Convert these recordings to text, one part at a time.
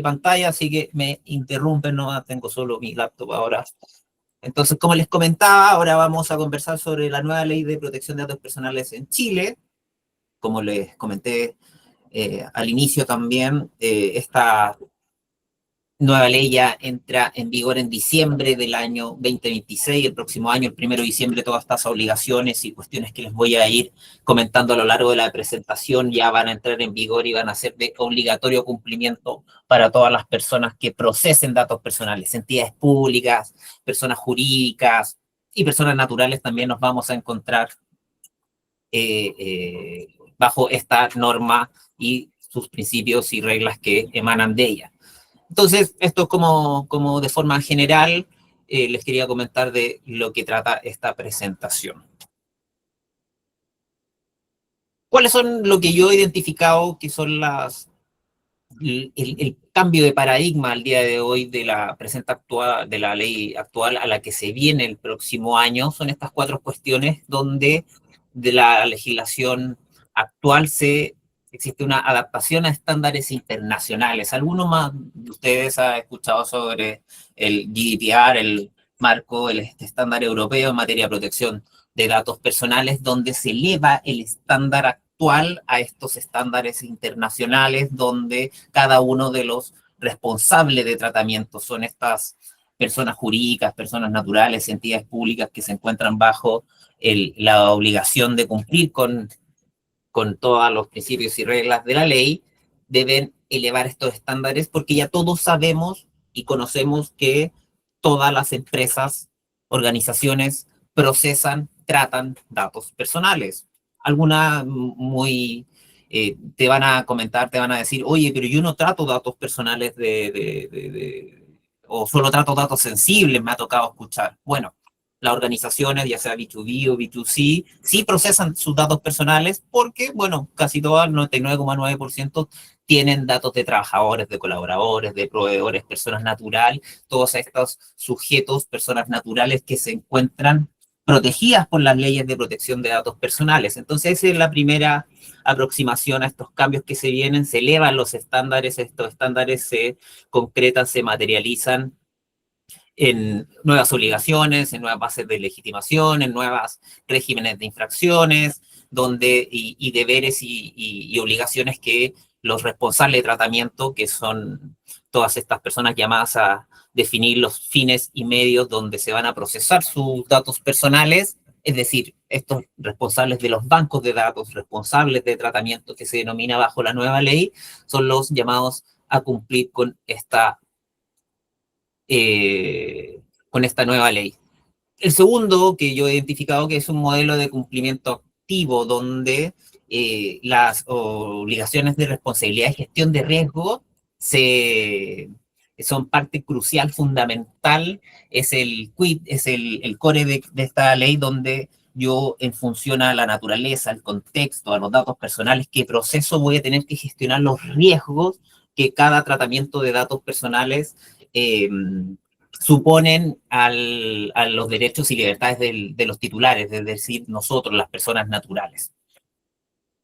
pantalla, así que me interrumpen, no tengo solo mi laptop ahora. Entonces, como les comentaba, ahora vamos a conversar sobre la nueva ley de protección de datos personales en Chile. Como les comenté al inicio también, esta nueva ley ya entra en vigor en diciembre del año 2026, el próximo año, el 1 de diciembre, todas estas obligaciones y cuestiones que les voy a ir comentando a lo largo de la presentación ya van a entrar en vigor y van a ser de obligatorio cumplimiento para todas las personas que procesen datos personales, entidades públicas, personas jurídicas y personas naturales también nos vamos a encontrar bajo esta norma y sus principios y reglas que emanan de ella. Entonces, esto como de forma general, les quería comentar de lo que trata esta presentación. ¿Cuáles son lo que yo he identificado que son el cambio de paradigma al día de hoy de la de la ley actual a la que se viene el próximo año? Son estas 4 cuestiones donde de la legislación actual existe una adaptación a estándares internacionales. ¿Alguno más de ustedes ha escuchado sobre el GDPR, el marco, el estándar europeo en materia de protección de datos personales, donde se eleva el estándar actual a estos estándares internacionales, donde cada uno de los responsables de tratamiento son estas personas jurídicas, personas naturales, entidades públicas que se encuentran bajo la obligación de cumplir con todos los principios y reglas de la ley, deben elevar estos estándares porque ya todos sabemos y conocemos que todas las empresas, organizaciones procesan, tratan datos personales. Algunas te van a comentar, te van a decir, oye, pero yo no trato datos personales o solo trato datos sensibles, me ha tocado escuchar. Bueno, las organizaciones, ya sea B2B o B2C, sí procesan sus datos personales porque, bueno, casi todas, el 99,9% tienen datos de trabajadores, de colaboradores, de proveedores, personas naturales, todos estos sujetos, personas naturales que se encuentran protegidas por las leyes de protección de datos personales. Entonces, esa es la primera aproximación a estos cambios que se vienen, se elevan los estándares, estos estándares se concretan, se materializan en nuevas obligaciones, en nuevas bases de legitimación, en nuevos regímenes de infracciones, y deberes y obligaciones que los responsables de tratamiento, que son todas estas personas llamadas a definir los fines y medios donde se van a procesar sus datos personales, es decir, estos responsables de los bancos de datos, responsables de tratamiento que se denomina bajo la nueva ley, son los llamados a cumplir con esta nueva ley. El segundo que yo he identificado que es un modelo de cumplimiento activo donde las obligaciones de responsabilidad y gestión de riesgo son parte crucial, fundamental, es el core de esta ley donde yo, en función a la naturaleza, al contexto, a los datos personales que proceso, voy a tener que gestionar los riesgos que cada tratamiento de datos personales suponen a los derechos y libertades de los titulares, es decir, nosotros, las personas naturales.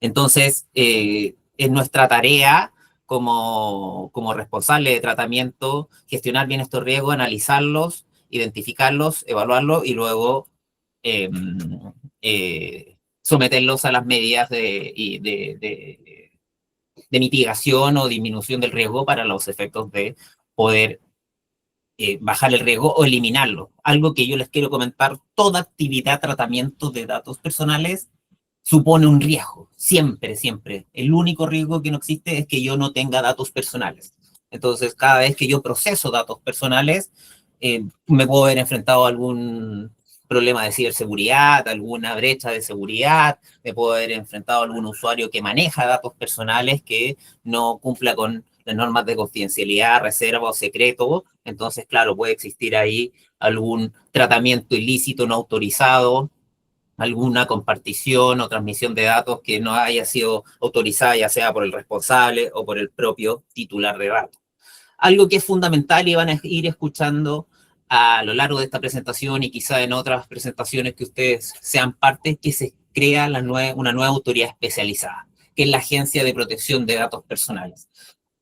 Entonces, es nuestra tarea como responsable de tratamiento gestionar bien estos riesgos, analizarlos, identificarlos, evaluarlos y luego someterlos a las medidas de mitigación o disminución del riesgo para los efectos de poder bajar el riesgo o eliminarlo. Algo que yo les quiero comentar, toda actividad, tratamiento de datos personales supone un riesgo, siempre, siempre. El único riesgo que no existe es que yo no tenga datos personales. Entonces, cada vez que yo proceso datos personales, me puedo ver enfrentado a algún problema de ciberseguridad, alguna brecha de seguridad, me puedo ver enfrentado a algún usuario que maneja datos personales que no cumpla con las normas de confidencialidad, reserva o secreto. Entonces, claro, puede existir ahí algún tratamiento ilícito no autorizado, alguna compartición o transmisión de datos que no haya sido autorizada, ya sea por el responsable o por el propio titular de datos. Algo que es fundamental y van a ir escuchando a lo largo de esta presentación y quizá en otras presentaciones que ustedes sean parte, que se crea una nueva autoridad especializada, que es la Agencia de Protección de Datos Personales.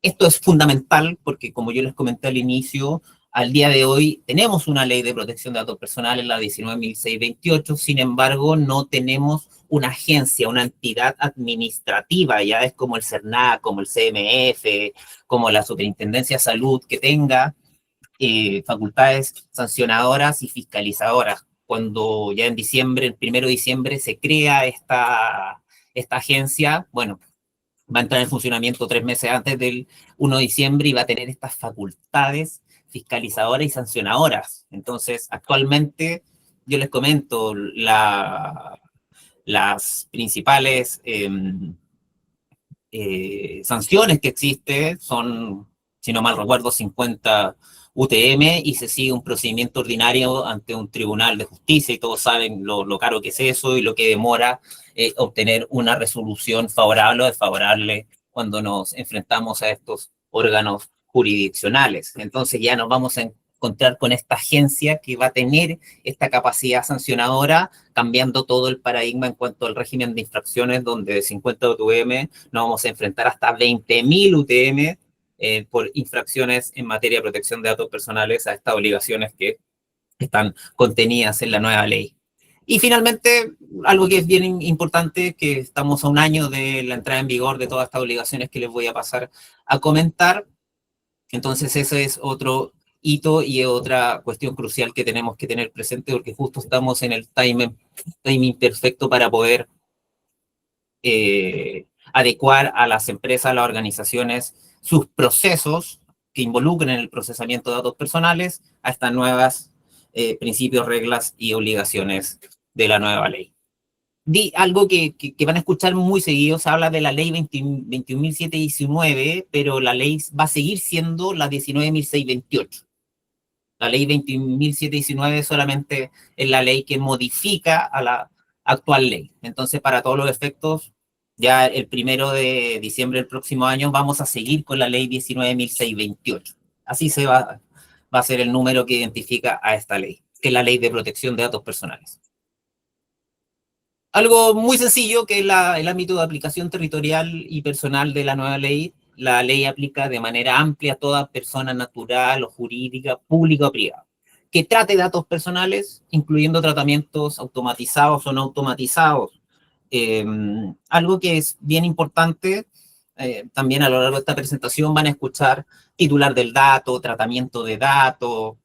Esto es fundamental porque, como yo les comenté al inicio, al día de hoy tenemos una ley de protección de datos personales, la 19.628, sin embargo, no tenemos una agencia, una entidad administrativa, ya es como el CERNAC, como el CMF, como la Superintendencia de Salud, que tenga facultades sancionadoras y fiscalizadoras. Cuando ya en diciembre, el 1 de diciembre, se crea esta agencia, bueno, va a entrar en funcionamiento 3 meses antes del 1 de diciembre y va a tener estas facultades fiscalizadoras y sancionadoras. Entonces, actualmente, yo les comento, las principales sanciones que existen son, si no mal recuerdo, 50 UTM y se sigue un procedimiento ordinario ante un tribunal de justicia y todos saben lo caro que es eso y lo que demora obtener una resolución favorable o desfavorable cuando nos enfrentamos a estos órganos jurisdiccionales. Entonces ya nos vamos a encontrar con esta agencia que va a tener esta capacidad sancionadora, cambiando todo el paradigma en cuanto al régimen de infracciones, donde de 50 UTM nos vamos a enfrentar hasta 20.000 UTM por infracciones en materia de protección de datos personales a estas obligaciones que están contenidas en la nueva ley. Y finalmente, algo que es bien importante, que estamos a un año de la entrada en vigor de todas estas obligaciones que les voy a pasar a comentar. Entonces, ese es otro hito y otra cuestión crucial que tenemos que tener presente, porque justo estamos en el timing perfecto para poder adecuar a las empresas, a las organizaciones, sus procesos que involucren el procesamiento de datos personales a estas nuevas principios, reglas y obligaciones de la nueva ley. Algo que van a escuchar muy seguido, se habla de la ley 21.719, pero la ley va a seguir siendo la 19.628. La ley 21.719 solamente es la ley que modifica a la actual ley. Entonces, para todos los efectos, ya el 1 de diciembre del próximo año vamos a seguir con la ley 19.628. Así va a ser el número que identifica a esta ley, que es la ley de protección de datos personales. Algo muy sencillo, que es el ámbito de aplicación territorial y personal de la nueva ley. La ley aplica de manera amplia a toda persona natural o jurídica, pública o privada, que trate datos personales, incluyendo tratamientos automatizados o no automatizados. Algo que es bien importante, también a lo largo de esta presentación van a escuchar titular del dato, tratamiento de datos,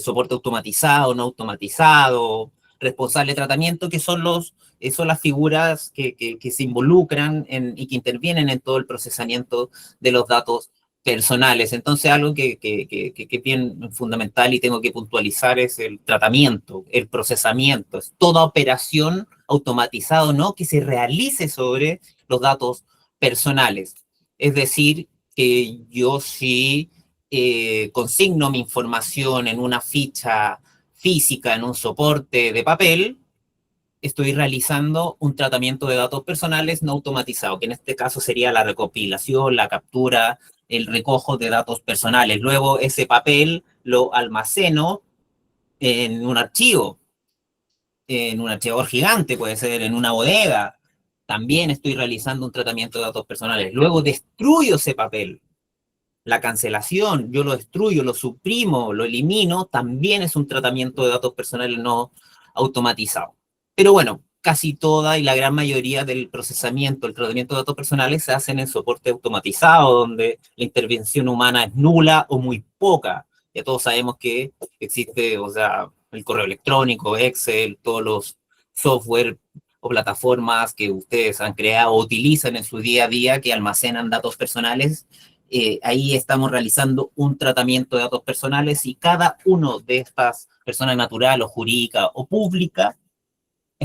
soporte automatizado, no automatizado, responsable de tratamiento, que son las figuras que se involucran y que intervienen en todo el procesamiento de los datos personales. Entonces, algo que es bien fundamental y tengo que puntualizar es el tratamiento, el procesamiento, es toda operación automatizada o no que se realice sobre los datos personales. Es decir, que yo sí consigno mi información en una ficha física, en un soporte de papel, estoy realizando un tratamiento de datos personales no automatizado, que en este caso sería la recopilación, la captura, el recojo de datos personales. Luego ese papel lo almaceno en un archivo, en un archivador gigante, puede ser en una bodega. También estoy realizando un tratamiento de datos personales. Luego destruyo ese papel. La cancelación, yo lo destruyo, lo suprimo, lo elimino, también es un tratamiento de datos personales no automatizado. Pero bueno, casi toda y la gran mayoría del procesamiento, el tratamiento de datos personales se hacen en soporte automatizado, donde la intervención humana es nula o muy poca. Ya todos sabemos que existe, o sea, el correo electrónico, Excel, todos los software o plataformas que ustedes han creado o utilizan en su día a día que almacenan datos personales. Ahí estamos realizando un tratamiento de datos personales y cada uno de estas personas natural o jurídica o pública,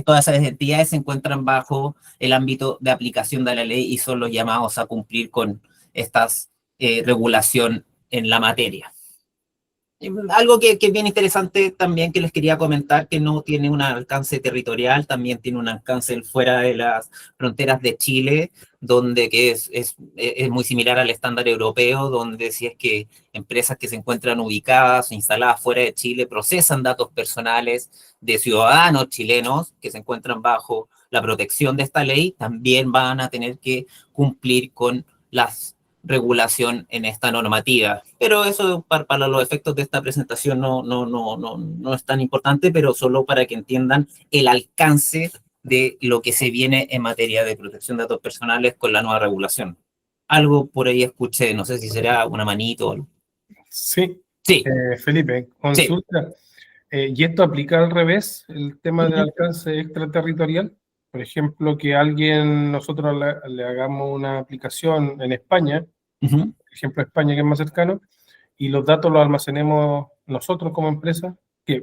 todas esas entidades se encuentran bajo el ámbito de aplicación de la ley y son los llamados a cumplir con esta regulación en la materia. Algo que es bien interesante también que les quería comentar, que no tiene un alcance territorial, también tiene un alcance fuera de las fronteras de Chile, donde que es muy similar al estándar europeo, donde si es que empresas que se encuentran ubicadas o instaladas fuera de Chile procesan datos personales de ciudadanos chilenos que se encuentran bajo la protección de esta ley, también van a tener que cumplir con las regulación en esta normativa. Pero eso para los efectos de esta presentación no es tan importante, pero solo para que entiendan el alcance de lo que se viene en materia de protección de datos personales con la nueva regulación. Algo por ahí escuché, no sé si será una manito o algo. Sí, Sí, Felipe, sí. consulta. ¿Y esto aplica al revés, el tema del alcance extraterritorial? Por ejemplo, que nosotros le hagamos una aplicación en España, Uh-huh. por ejemplo, España que es más cercano, y los datos los almacenemos nosotros como empresa, y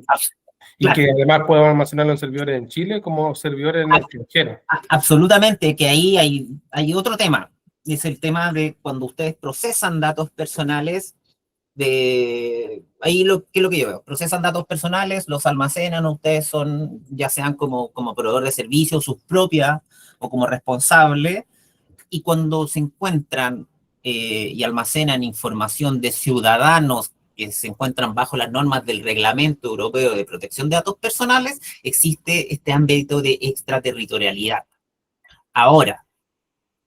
Claro. que además podamos almacenarlo en servidores en Chile como servidores en el extranjero. Absolutamente, que ahí hay otro tema. Es el tema de cuando ustedes procesan datos personales, ¿qué es lo que yo veo? Procesan datos personales, los almacenan, ustedes son, ya sean como proveedor de servicios, sus propias, o como responsable, y cuando se encuentran y almacenan información de ciudadanos que se encuentran bajo las normas del Reglamento Europeo de Protección de Datos Personales, existe este ámbito de extraterritorialidad. Ahora,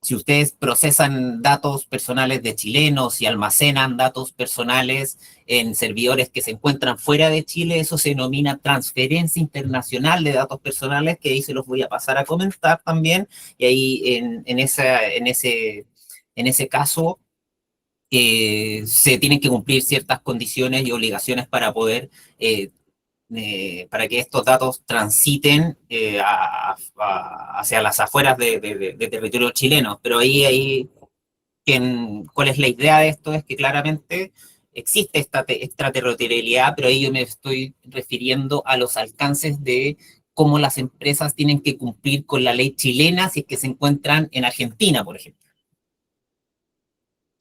si ustedes procesan datos personales de chilenos y almacenan datos personales en servidores que se encuentran fuera de Chile, eso se denomina transferencia internacional de datos personales, que ahí se los voy a pasar a comentar también, y ahí en ese caso se tienen que cumplir ciertas condiciones y obligaciones eh, para que estos datos transiten hacia las afueras de territorio chileno. Pero ahí ¿cuál es la idea de esto? Es que claramente existe esta extraterritorialidad, pero ahí yo me estoy refiriendo a los alcances de cómo las empresas tienen que cumplir con la ley chilena si es que se encuentran en Argentina, por ejemplo.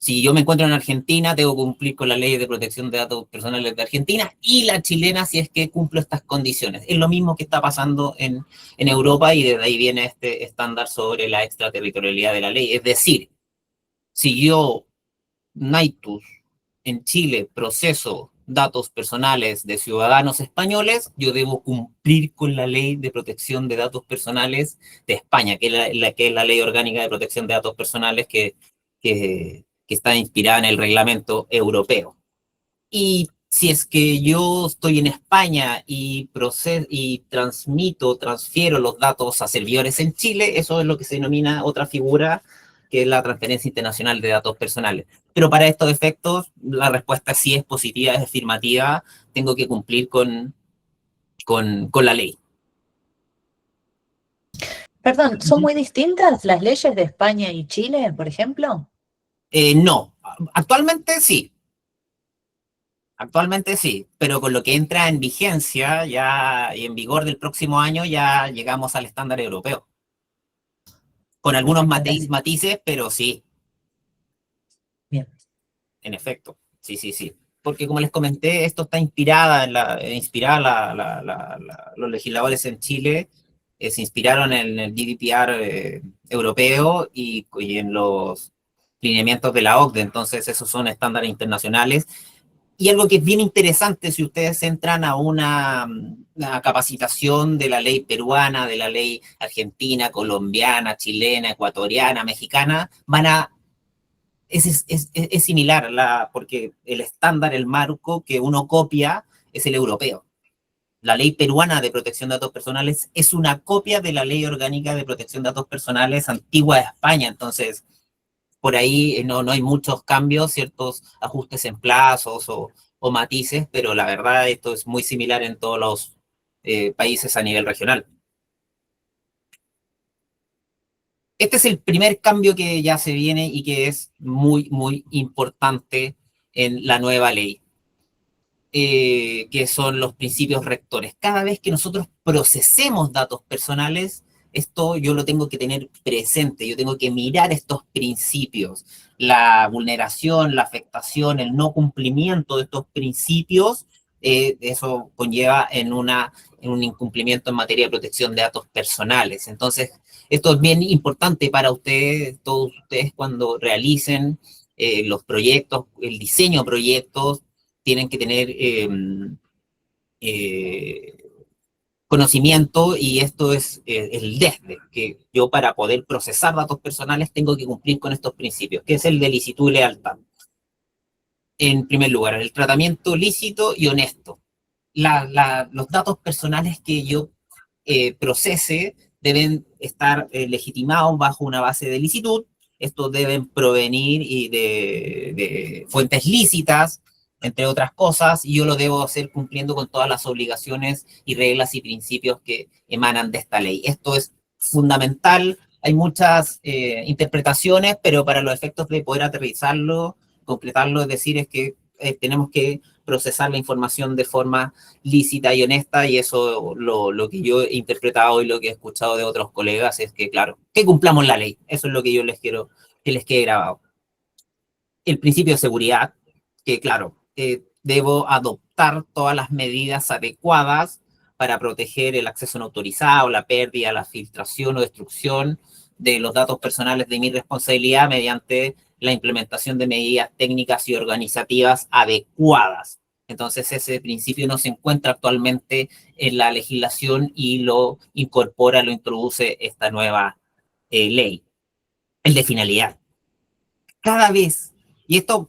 Si yo me encuentro en Argentina, tengo que cumplir con la ley de protección de datos personales de Argentina y la chilena si es que cumplo estas condiciones. Es lo mismo que está pasando en Europa y desde ahí viene este estándar sobre la extraterritorialidad de la ley. Es decir, si yo, Naitus, en Chile proceso datos personales de ciudadanos españoles, yo debo cumplir con la ley de protección de datos personales de España, que es la ley orgánica de protección de datos personales que está inspirada en el reglamento europeo. Y si es que yo estoy en España y transfiero los datos a servidores en Chile, eso es lo que se denomina otra figura, que es la transferencia internacional de datos personales. Pero para estos efectos, la respuesta sí es positiva, es afirmativa, tengo que cumplir con la ley. Perdón, ¿son muy distintas las leyes de España y Chile, por ejemplo? No, actualmente sí. Actualmente sí, pero con lo que entra en vigencia ya y en vigor del próximo año ya llegamos al estándar europeo. Con algunos matices, pero sí. Bien. En efecto, sí. Porque como les comenté, esto está los legisladores en Chile se inspiraron en el GDPR europeo y en los lineamientos de la OCDE, entonces esos son estándares internacionales. Y algo que es bien interesante, si ustedes entran a una capacitación de la ley peruana, de la ley argentina, colombiana, chilena, ecuatoriana, mexicana, es similar, porque el estándar, el marco que uno copia es el europeo. La ley peruana de protección de datos personales es una copia de la ley orgánica de protección de datos personales antigua de España, entonces por ahí no hay muchos cambios, ciertos ajustes en plazos o matices, pero la verdad esto es muy similar en todos los países a nivel regional. Este es el primer cambio que ya se viene y que es muy importante en la nueva ley, que son los principios rectores. Cada vez que nosotros procesemos datos personales, esto yo lo tengo que tener presente, yo tengo que mirar estos principios, la vulneración, la afectación, el no cumplimiento de estos principios, eso conlleva en un incumplimiento en materia de protección de datos personales. Entonces, esto es bien importante para ustedes, todos ustedes cuando realicen los proyectos, el diseño de proyectos, tienen que tener conocimiento, y esto es el desde, que yo para poder procesar datos personales tengo que cumplir con estos principios, que es el de licitud y lealtad. En primer lugar, el tratamiento lícito y honesto. Los datos personales que yo procese deben estar legitimados bajo una base de licitud. Estos deben provenir de fuentes lícitas, entre otras cosas, y yo lo debo hacer cumpliendo con todas las obligaciones y reglas y principios que emanan de esta ley. Esto es fundamental. Hay muchas interpretaciones, pero para los efectos de poder aterrizarlo, concretarlo, es decir, es que tenemos que procesar la información de forma lícita y honesta, y eso lo que yo he interpretado y lo que he escuchado de otros colegas es que, claro, que cumplamos la ley. Eso es lo que yo les quiero que les quede grabado. El principio de seguridad, que claro, debo adoptar todas las medidas adecuadas para proteger el acceso no autorizado, la pérdida, la filtración o destrucción de los datos personales de mi responsabilidad mediante la implementación de medidas técnicas y organizativas adecuadas. Entonces, ese principio no se encuentra actualmente en la legislación y lo incorpora, lo introduce esta nueva ley. El de finalidad. Cada vez, y esto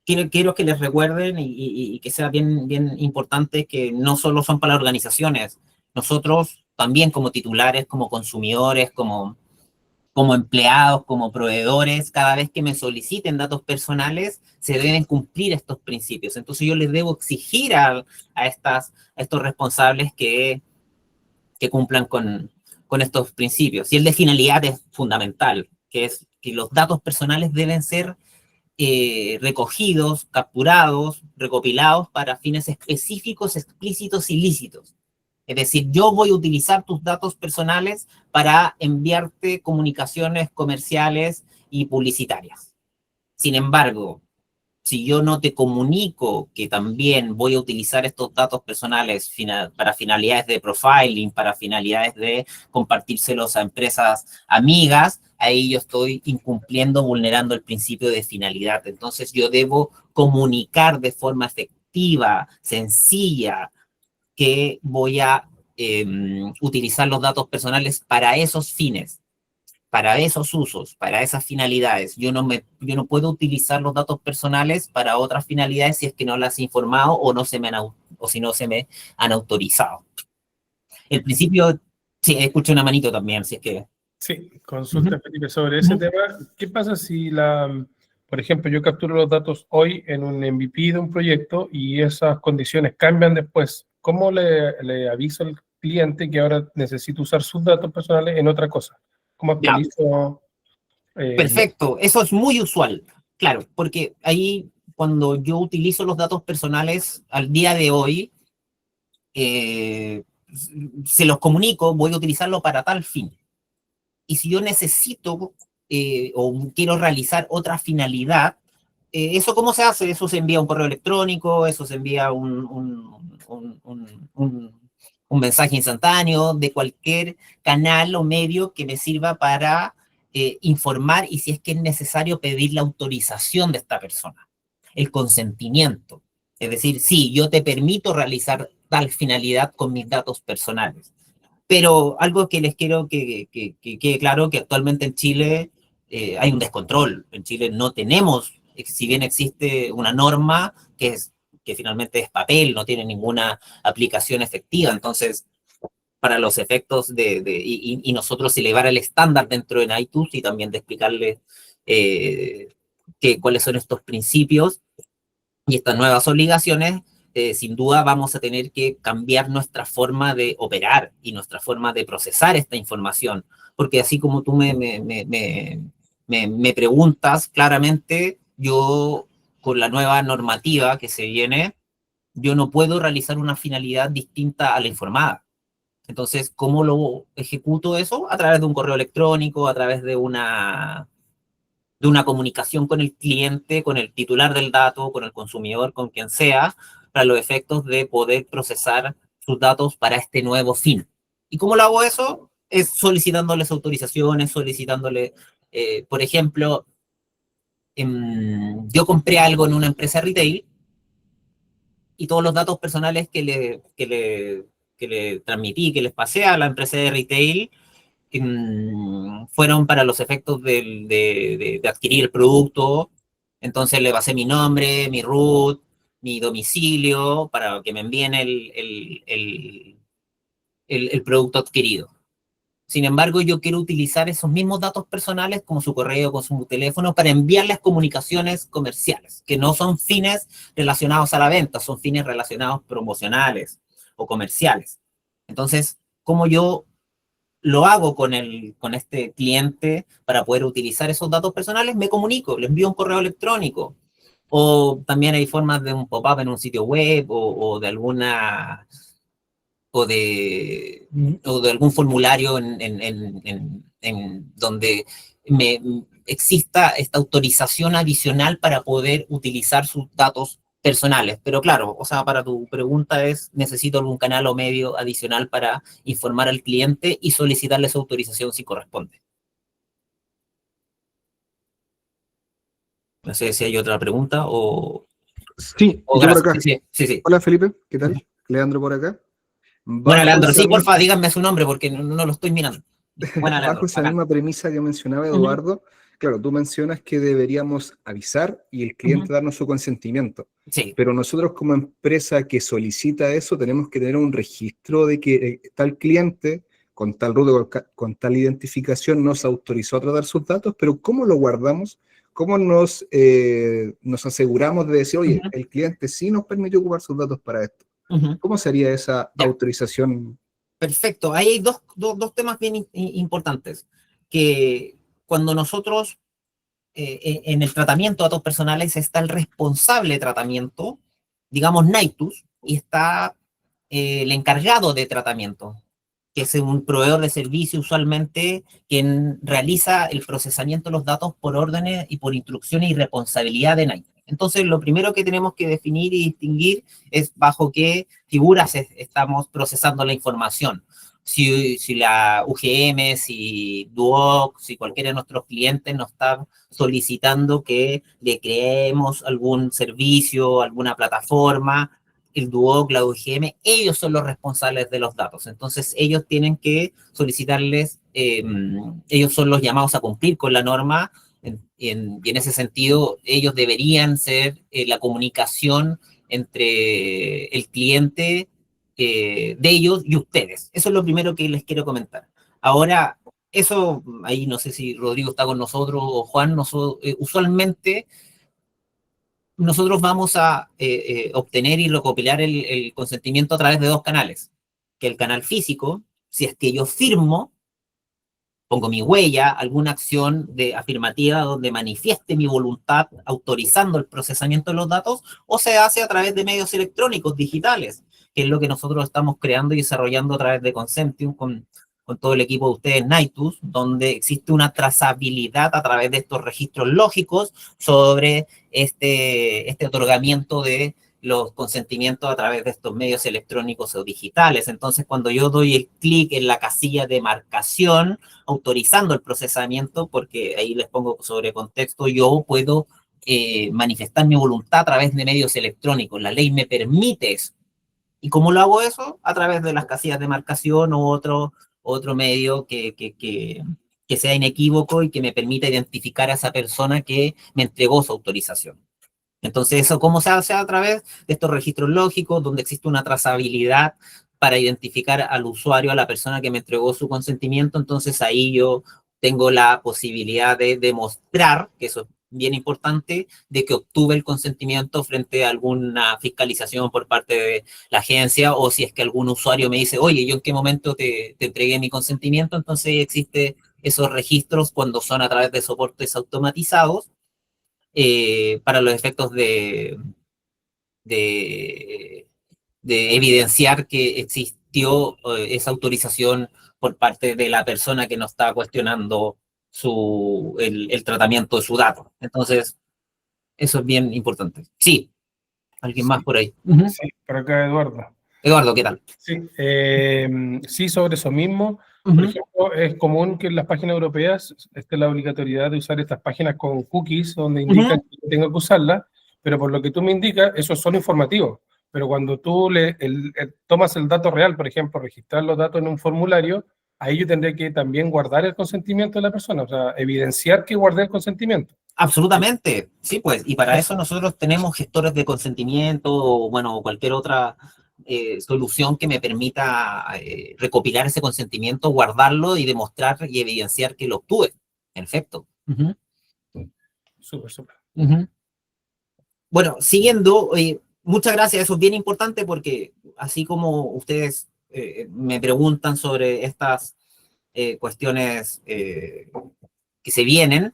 quiero que les recuerden y que sea bien importante, que no solo son para las organizaciones, nosotros también como titulares, como consumidores, como empleados, como proveedores, cada vez que me soliciten datos personales, se deben cumplir estos principios. Entonces yo les debo exigir a estos responsables que cumplan con estos principios. Y el de finalidad es fundamental, que es que los datos personales deben ser recogidos, capturados, recopilados para fines específicos, explícitos y lícitos. Es decir, yo voy a utilizar tus datos personales para enviarte comunicaciones comerciales y publicitarias. Sin embargo, si yo no te comunico que también voy a utilizar estos datos personales para finalidades de profiling, para finalidades de compartírselos a empresas amigas, ahí yo estoy incumpliendo, vulnerando el principio de finalidad. Entonces yo debo comunicar de forma efectiva, sencilla, que voy a utilizar los datos personales para esos fines, para esos usos, para esas finalidades. Yo no puedo utilizar los datos personales para otras finalidades si es que no las he informado o si no se me han autorizado. El principio, sí, escucho una manito también, si es que... Sí, consulta, Felipe, sobre ese tema. ¿Qué pasa si por ejemplo, yo capturo los datos hoy en un MVP de un proyecto y esas condiciones cambian después? ¿Cómo le aviso al cliente que ahora necesito usar sus datos personales en otra cosa? ¿Cómo actualizo? Perfecto, eso es muy usual, claro, porque ahí cuando yo utilizo los datos personales al día de hoy, se los comunico, voy a utilizarlo para tal fin. Y si yo necesito o quiero realizar otra finalidad, ¿eso cómo se hace? Eso se envía un correo electrónico, eso se envía un mensaje instantáneo de cualquier canal o medio que me sirva para informar, y si es que es necesario pedir la autorización de esta persona, el consentimiento. Es decir, sí, yo te permito realizar tal finalidad con mis datos personales. Pero algo que les quiero que quede claro, que actualmente en Chile hay un descontrol. En Chile no tenemos, si bien existe una norma que finalmente es papel, no tiene ninguna aplicación efectiva. Entonces, para los efectos y nosotros elevar el estándar dentro de iTunes y también de explicarles cuáles son estos principios y estas nuevas obligaciones, sin duda vamos a tener que cambiar nuestra forma de operar y nuestra forma de procesar esta información, porque así como tú me preguntas claramente, yo con la nueva normativa que se viene, yo no puedo realizar una finalidad distinta a la informada. Entonces, ¿cómo lo ejecuto eso? A través de un correo electrónico, a través de una comunicación con el cliente, con el titular del dato, con el consumidor, con quien sea, para los efectos de poder procesar sus datos para este nuevo fin. ¿Y cómo lo hago eso? Es solicitándoles autorizaciones, por ejemplo, yo compré algo en una empresa retail y todos los datos personales que le transmití, que les pasé a la empresa de retail, fueron para los efectos de adquirir el producto. Entonces le pasé mi nombre, mi root, mi domicilio, para que me envíen el producto adquirido. Sin embargo, yo quiero utilizar esos mismos datos personales, como su correo, con su teléfono, para enviarles comunicaciones comerciales, que no son fines relacionados a la venta, son fines relacionados promocionales o comerciales. Entonces, ¿cómo yo lo hago con este cliente para poder utilizar esos datos personales? Me comunico, le envío un correo electrónico. O también hay formas de un pop-up en un sitio web o de alguna... O de algún formulario en donde exista esta autorización adicional para poder utilizar sus datos personales. Pero claro, o sea, para tu pregunta es, necesito algún canal o medio adicional para informar al cliente y solicitarle su autorización si corresponde. No sé si hay otra pregunta o... Sí, o yo por acá. Sí. Hola Felipe, ¿qué tal? Leandro por acá. Bueno, Leandro, sí, porfa, díganme su nombre porque no lo estoy mirando. Bueno, bajo esa misma premisa que mencionaba Eduardo, claro, tú mencionas que deberíamos avisar y el cliente darnos su consentimiento. Sí. Pero nosotros como empresa que solicita eso tenemos que tener un registro de que tal cliente con tal ruta, con tal identificación nos autorizó a tratar sus datos, pero ¿cómo lo guardamos? ¿Cómo nos aseguramos de decir, oye, el cliente sí nos permitió ocupar sus datos para esto? ¿Cómo sería esa autorización? Perfecto. Ahí hay dos temas bien importantes. Que cuando nosotros, en el tratamiento de datos personales, está el responsable de tratamiento, digamos Naitus, y está el encargado de tratamiento, que es un proveedor de servicio usualmente quien realiza el procesamiento de los datos por órdenes y por instrucciones y responsabilidad de Naitus. Entonces, lo primero que tenemos que definir y distinguir es bajo qué figuras estamos procesando la información. Si la UGM, si Duoc, si cualquiera de nuestros clientes nos está solicitando que le creemos algún servicio, alguna plataforma, el Duoc, la UGM, ellos son los responsables de los datos. Entonces, ellos tienen que solicitarles, ellos son los llamados a cumplir con la norma, y en ese sentido, ellos deberían ser la comunicación entre el cliente de ellos y ustedes. Eso es lo primero que les quiero comentar. Ahora, eso, ahí no sé si Rodrigo está con nosotros o Juan, usualmente nosotros vamos a obtener y recopilar el consentimiento a través de dos canales. Que el canal físico, si es que yo firmo, pongo mi huella, alguna acción afirmativa donde manifieste mi voluntad autorizando el procesamiento de los datos, o se hace a través de medios electrónicos digitales, que es lo que nosotros estamos creando y desarrollando a través de Consentium con todo el equipo de ustedes, Naitus, donde existe una trazabilidad a través de estos registros lógicos sobre este otorgamiento de los consentimientos a través de estos medios electrónicos o digitales. Entonces, cuando yo doy el clic en la casilla de marcación, autorizando el procesamiento, porque ahí les pongo sobre contexto, yo puedo manifestar mi voluntad a través de medios electrónicos. La ley me permite eso. ¿Y cómo lo hago eso? A través de las casillas de marcación o otro medio que sea inequívoco y que me permita identificar a esa persona que me entregó su autorización. Entonces, ¿eso cómo se hace? A través de estos registros lógicos, donde existe una trazabilidad para identificar al usuario, a la persona que me entregó su consentimiento. Entonces, ahí yo tengo la posibilidad de demostrar, que eso es bien importante, de que obtuve el consentimiento frente a alguna fiscalización por parte de la agencia, o si es que algún usuario me dice, oye, ¿yo en qué momento te entregué mi consentimiento? Entonces, existe esos registros cuando son a través de soportes automatizados, para los efectos de evidenciar que existió esa autorización por parte de la persona que nos está cuestionando el tratamiento de su dato. Entonces, eso es bien importante. Sí, alguien más por ahí. Sí, por acá Eduardo. Eduardo, ¿qué tal? Sí, sí, sobre eso mismo. Por ejemplo, es común que en las páginas europeas esté la obligatoriedad de usar estas páginas con cookies, donde indican que tengo que usarlas, pero por lo que tú me indicas, eso es solo informativo. pero cuando tú tomas el dato real, por ejemplo, registrar los datos en un formulario, ahí yo tendré que también guardar el consentimiento de la persona, o sea, evidenciar que guardé el consentimiento. Absolutamente, sí, pues, y para eso nosotros tenemos gestores de consentimiento o, bueno, cualquier otra solución que me permita recopilar ese consentimiento, guardarlo y demostrar y evidenciar que lo obtuve. En efecto. Súper, súper. Bueno, siguiendo, muchas gracias, eso es bien importante porque así como ustedes me preguntan sobre estas cuestiones que se vienen,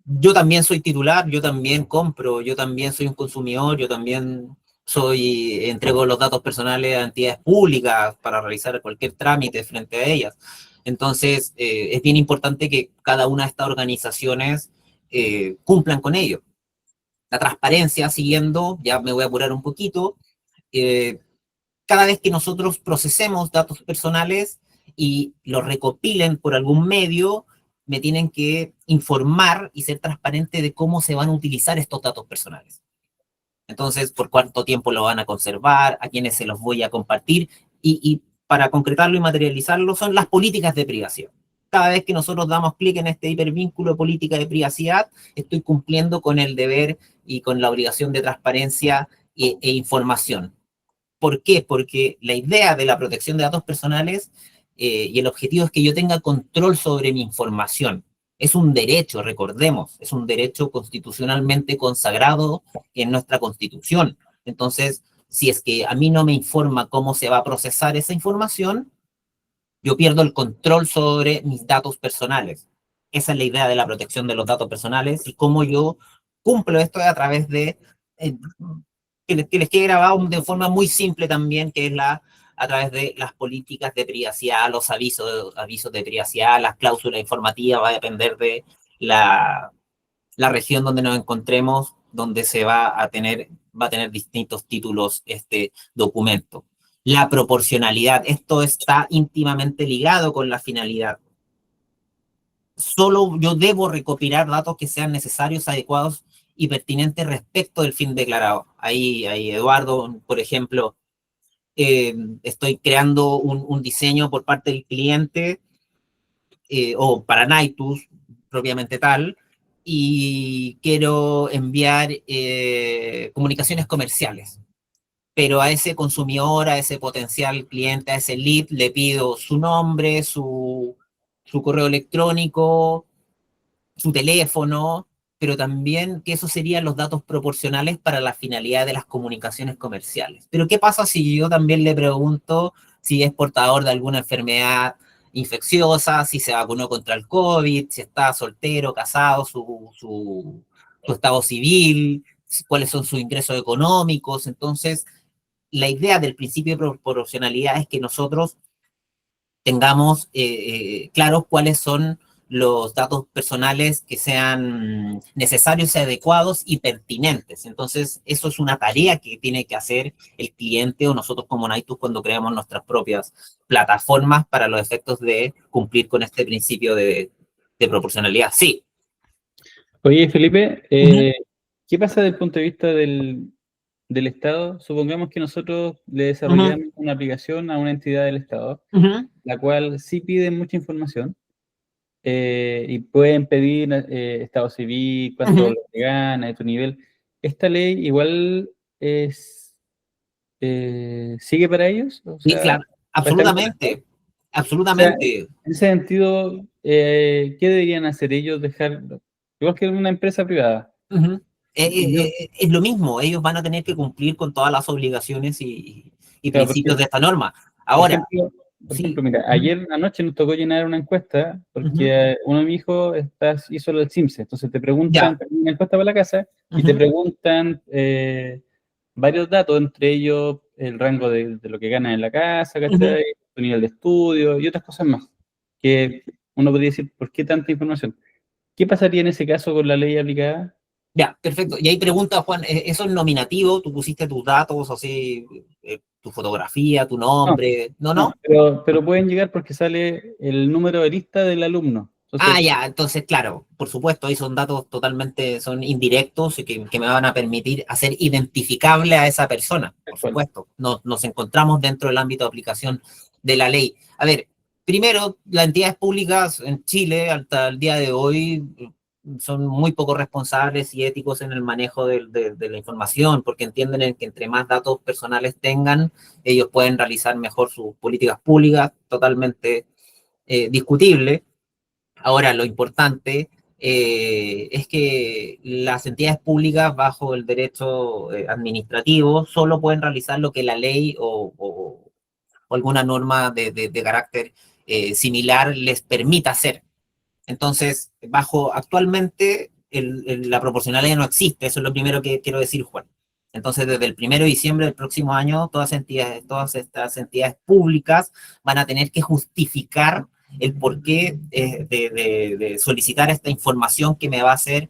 yo también soy titular, yo también compro, yo también soy un consumidor, yo también entrego los datos personales a entidades públicas para realizar cualquier trámite frente a ellas. Entonces, es bien importante que cada una de estas organizaciones cumplan con ello. La transparencia, siguiendo, ya me voy a apurar un poquito, cada vez que nosotros procesemos datos personales y los recopilen por algún medio, me tienen que informar y ser transparente de cómo se van a utilizar estos datos personales. Entonces, por cuánto tiempo lo van a conservar, a quiénes se los voy a compartir, y para concretarlo y materializarlo son las políticas de privacidad. Cada vez que nosotros damos clic en este hipervínculo de política de privacidad, estoy cumpliendo con el deber y con la obligación de transparencia e información. ¿Por qué? Porque la idea de la protección de datos personales y el objetivo es que yo tenga control sobre mi información. Es un derecho, recordemos, es un derecho constitucionalmente consagrado en nuestra Constitución. Entonces, si es que a mí no me informa cómo se va a procesar esa información, yo pierdo el control sobre mis datos personales. Esa es la idea de la protección de los datos personales y cómo yo cumplo esto a través de que les quede grabado de forma muy simple también, que es a través de las políticas de privacidad, los avisos de privacidad, las cláusulas informativas, va a depender de la región donde nos encontremos, donde va a tener distintos títulos este documento. La proporcionalidad, esto está íntimamente ligado con la finalidad. Solo yo debo recopilar datos que sean necesarios, adecuados y pertinentes respecto del fin declarado. Ahí Eduardo, por ejemplo, estoy creando un diseño por parte del cliente o para Naitus, propiamente tal, y quiero enviar comunicaciones comerciales. Pero a ese consumidor, a ese potencial cliente, a ese lead, le pido su nombre, su correo electrónico, su teléfono, pero también que esos serían los datos proporcionales para la finalidad de las comunicaciones comerciales. Pero ¿qué pasa si yo también le pregunto si es portador de alguna enfermedad infecciosa, si se vacunó contra el COVID, si está soltero, casado, su estado civil, cuáles son sus ingresos económicos? Entonces, la idea del principio de proporcionalidad es que nosotros tengamos claros cuáles son los datos personales que sean necesarios, adecuados y pertinentes. Entonces, eso es una tarea que tiene que hacer el cliente o nosotros como Naitus cuando creamos nuestras propias plataformas para los efectos de cumplir con este principio de proporcionalidad. Sí. Oye, Felipe, ¿qué pasa desde el punto de vista del Estado? Supongamos que nosotros le desarrollamos una aplicación a una entidad del Estado, la cual sí pide mucha información, y pueden pedir estado civil, cuánto le gana, de tu nivel. ¿Esta ley igual sigue para ellos? O sea, sí, claro, absolutamente, absolutamente. O sea, en ese sentido, ¿qué deberían hacer ellos? Igual que una empresa privada. Es lo mismo, ellos van a tener que cumplir con todas las obligaciones y Claro, principios porque, de esta norma. Ahora, por ejemplo, mira, ayer anoche nos tocó llenar una encuesta porque uno de mis hijos hizo lo del CIMSE, entonces te preguntan, una encuesta para la casa, y te preguntan varios datos, entre ellos el rango de lo que ganas en la casa, ¿cachai? Tu nivel de estudio y otras cosas más, que uno podría decir, ¿por qué tanta información? ¿Qué pasaría en ese caso con la ley aplicada? ya, perfecto. Y ahí pregunta, Juan, ¿eso es nominativo? ¿Tú pusiste tus datos, así, tu fotografía, tu nombre? No. Pero pueden llegar porque sale el número de lista del alumno. Entonces, Ya, entonces, claro, por supuesto, ahí son datos totalmente, son indirectos y que me van a permitir hacer identificable a esa persona, por ¿cuál? supuesto. Nos encontramos dentro del ámbito de aplicación de la ley. A ver, primero, las entidades públicas en Chile, hasta el día de hoy, son muy poco responsables y éticos en el manejo de la información, porque entienden que entre más datos personales tengan, ellos pueden realizar mejor sus políticas públicas, totalmente discutible. Ahora, lo importante es que las entidades públicas bajo el derecho administrativo solo pueden realizar lo que la ley o alguna norma de carácter similar les permita hacer. Entonces, actualmente la proporcionalidad no existe, eso es lo primero que quiero decir, Juan. Entonces, desde el 1 de diciembre del próximo año, todas estas entidades públicas van a tener que justificar el porqué de solicitar esta información que me va a hacer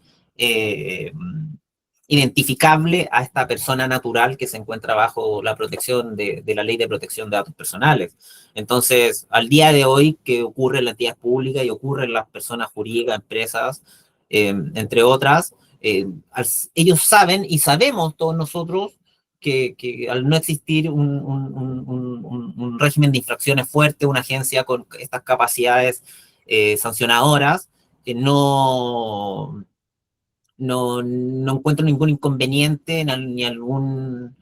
identificable a esta persona natural que se encuentra bajo la protección de la Ley de Protección de Datos Personales. Entonces, al día de hoy, que ocurre en las entidades públicas y ocurre en las personas jurídicas, empresas, entre otras, ellos saben y sabemos todos nosotros que al no existir un régimen de infracciones fuerte, una agencia con estas capacidades sancionadoras, no encuentro ningún inconveniente ni algo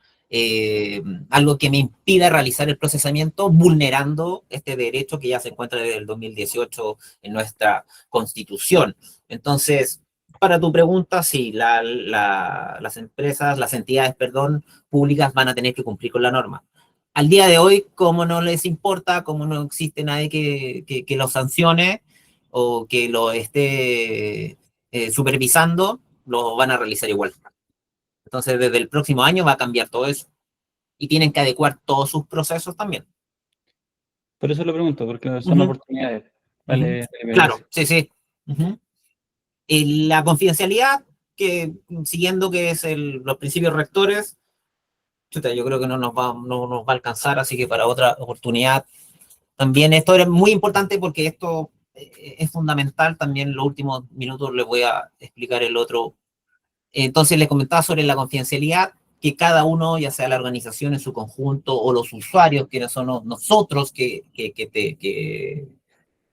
que me impida realizar el procesamiento vulnerando este derecho que ya se encuentra desde el 2018 en nuestra Constitución. Entonces, para tu pregunta, sí, las empresas, las entidades, perdón, públicas van a tener que cumplir con la norma. Al día de hoy, como no les importa, como no existe nadie que lo sancione o que lo esté supervisando, lo van a realizar igual. Entonces, desde el próximo año va a cambiar todo eso. Y tienen que adecuar todos sus procesos también. por eso lo pregunto, porque son oportunidades. Vale, Claro, sí, sí. La confidencialidad, que siguiendo que es los principios rectores, chuta, yo creo que no nos va a alcanzar, así que para otra oportunidad. También esto era muy importante porque esto es fundamental. También en los últimos minutos les voy a explicar el otro. Entonces les comentaba sobre la confidencialidad, que cada uno, ya sea la organización en su conjunto o los usuarios, que son nosotros que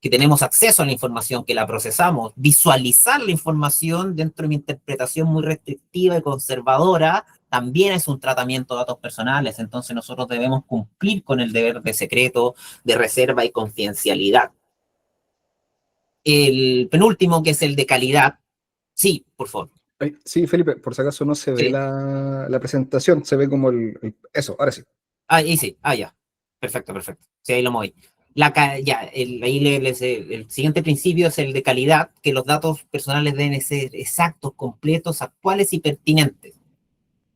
tenemos acceso a la información, que la procesamos, visualizar la información dentro de mi interpretación muy restrictiva y conservadora, también es un tratamiento de datos personales. Entonces nosotros debemos cumplir con el deber de secreto, de reserva y confidencialidad. El penúltimo, que es el de calidad. Sí, por favor. Sí, Felipe, por si acaso no se ve Sí. la presentación, se ve como eso, ahora sí. Ahí sí, ya. Perfecto. Sí, ahí lo moví. El siguiente principio es el de calidad, que los datos personales deben ser exactos, completos, actuales y pertinentes.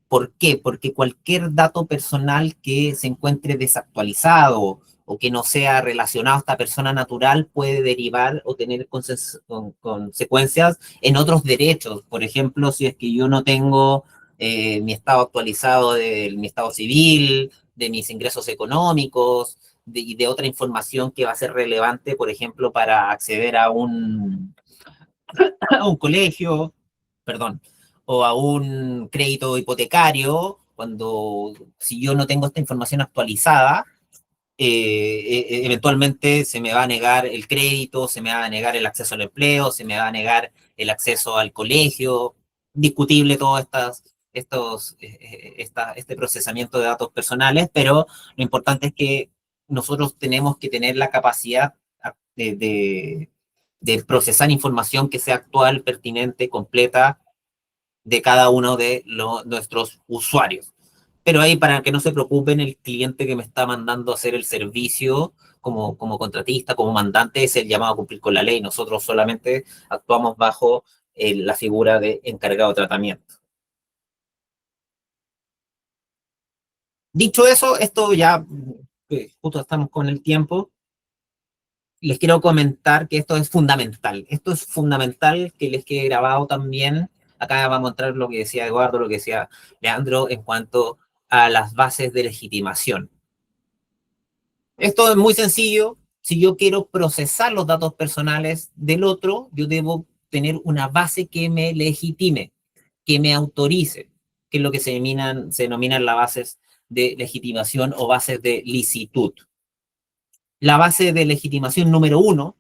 ¿Por qué? Porque cualquier dato personal que se encuentre desactualizado o que no sea relacionado a esta persona natural puede derivar o tener consecuencias en otros derechos. Por ejemplo, si es que yo no tengo mi estado actualizado de mi estado civil, de mis ingresos económicos y de otra información que va a ser relevante, por ejemplo, para acceder a un colegio, perdón, o a un crédito hipotecario, si yo no tengo esta información actualizada, eventualmente se me va a negar el crédito, se me va a negar el acceso al empleo, se me va a negar el acceso al colegio. Discutible todo este procesamiento de datos personales, pero lo importante es que nosotros tenemos que tener la capacidad de procesar información que sea actual, pertinente, completa de cada uno de nuestros usuarios. Pero ahí, para que no se preocupen, el cliente que me está mandando a hacer el servicio como contratista, como mandante, es el llamado a cumplir con la ley. Nosotros solamente actuamos bajo la figura de encargado de tratamiento. Dicho eso, esto ya, justo estamos con el tiempo, les quiero comentar que esto es fundamental. Esto es fundamental que les quede grabado también. Acá vamos a entrar lo que decía Eduardo, lo que decía Leandro en cuanto a las bases de legitimación. Esto es muy sencillo. si yo quiero procesar los datos personales del otro, yo debo tener una base que me legitime, que me autorice, que es lo que se denominan las bases de legitimación o bases de licitud. La base de legitimación número 1,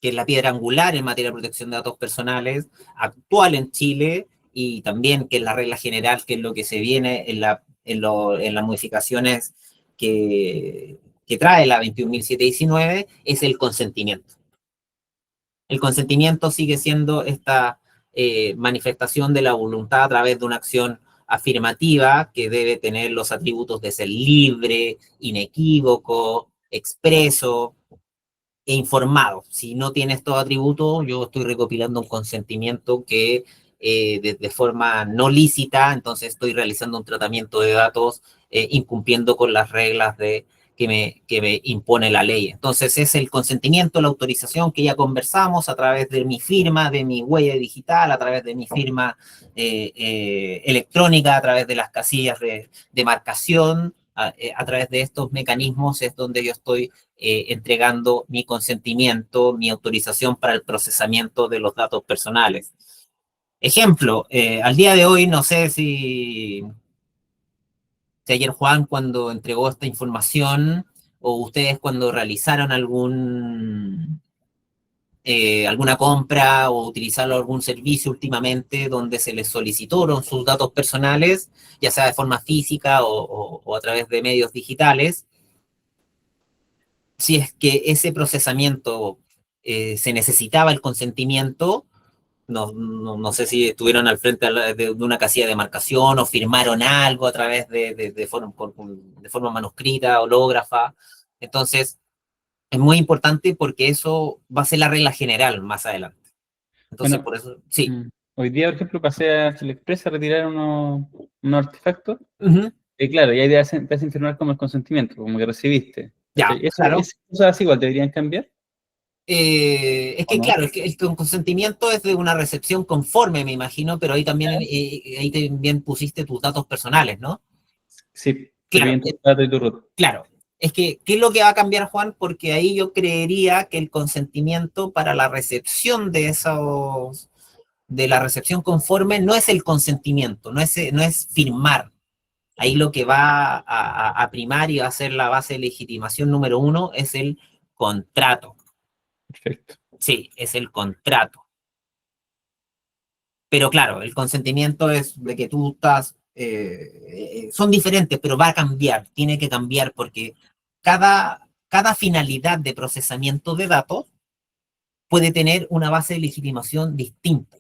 que es la piedra angular en materia de protección de datos personales, actual en Chile, y también que es la regla general, que es lo que se viene en las modificaciones que trae la 21.719, es el consentimiento. El consentimiento sigue siendo esta manifestación de la voluntad a través de una acción afirmativa que debe tener los atributos de ser libre, inequívoco, expreso e informado. Si no tiene estos atributos, yo estoy recopilando un consentimiento que de forma no lícita, entonces estoy realizando un tratamiento de datos incumpliendo con las reglas que me impone la ley. Entonces es el consentimiento, la autorización que ya conversamos a través de mi firma, de mi huella digital, a través de mi firma electrónica, a través de las casillas de marcación, a través de estos mecanismos es donde yo estoy entregando mi consentimiento, mi autorización para el procesamiento de los datos personales. Ejemplo, al día de hoy, no sé si ayer Juan cuando entregó esta información o ustedes cuando realizaron alguna compra o utilizaron algún servicio últimamente donde se les solicitaron sus datos personales, ya sea de forma física o a través de medios digitales. Si es que ese procesamiento se necesitaba el consentimiento, no sé si estuvieron al frente de una casilla de marcación o firmaron algo a través de forma manuscrita, hológrafa. Entonces, es muy importante porque eso va a ser la regla general más adelante. Entonces, Bueno, por eso, sí. Hoy día, por ejemplo, pasé a Chile Express a retirar unos artefactos. Uh-huh. Y claro, y ahí te hacen firmar como el consentimiento, como que recibiste. Ya, claro. Esas cosas así igual deberían cambiar. Es que ¿O no? claro, es que el consentimiento es de una recepción conforme, me imagino, pero ahí también pusiste tus datos personales, ¿no? Sí, te Claro, piden tu dato y tu root. claro. Es que, ¿qué es lo que va a cambiar, Juan? Porque ahí yo creería que el consentimiento para la recepción de la recepción conforme no es el consentimiento, no es firmar. Ahí lo que va a primar y va a ser la base de legitimación número 1 es el contrato. Perfecto. Sí, es el contrato. Pero claro, el consentimiento es de que tú estás, son diferentes, pero va a cambiar, tiene que cambiar porque cada finalidad de procesamiento de datos puede tener una base de legitimación distinta.